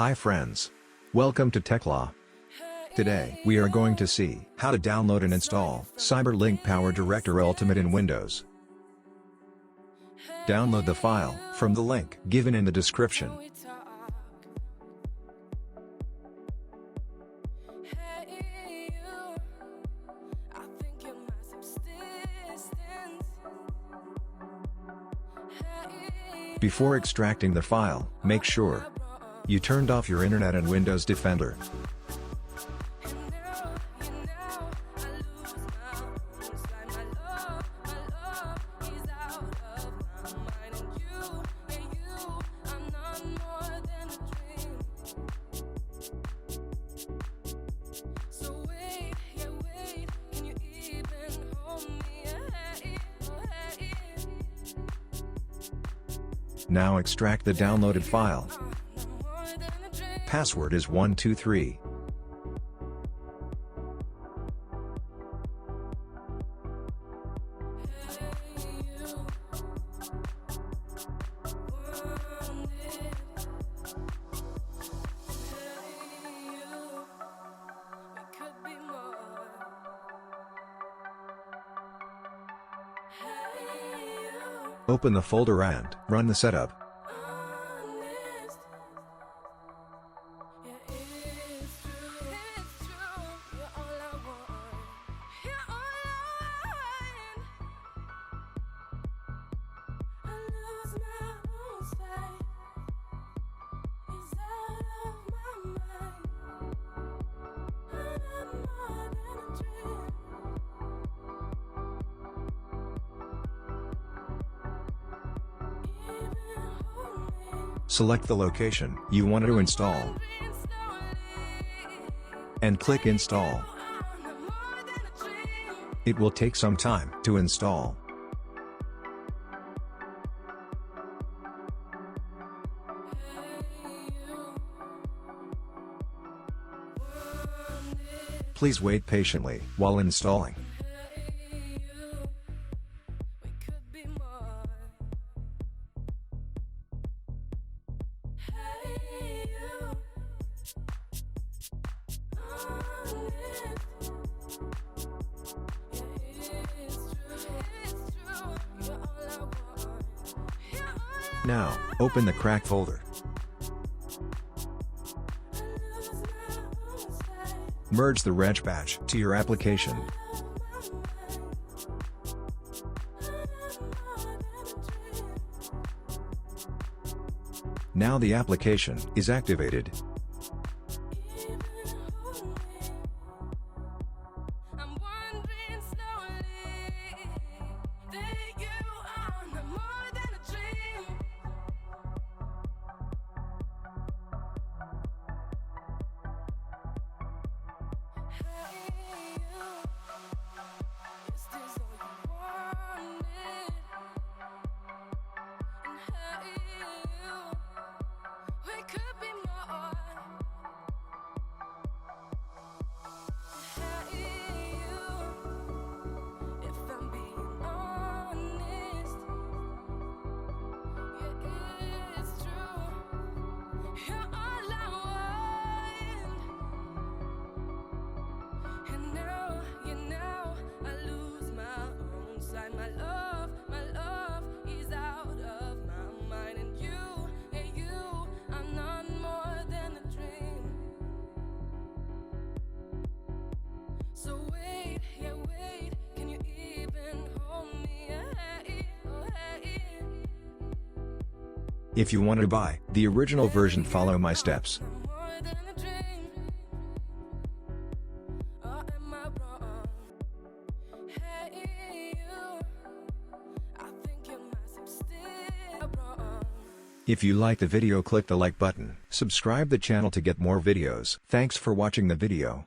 Hi friends. Welcome to TechLaw. Today, we are going to see how to download and install CyberLink PowerDirector Ultimate in Windows. Download the file from the link given in the description. Before extracting the file, make sure you turned off your Internet and Windows Defender. Now extract the downloaded file. Password is 123. Open the folder and run the setup. Select the location you want to install and click Install. It will take some time to install. Please wait patiently while installing. Now, open the crack folder. Merge the reg patch to your application. Now the application is activated. If you want to buy the original version, follow my steps. If you like the video, click the like button. Subscribe the channel to get more videos. Thanks for watching the video.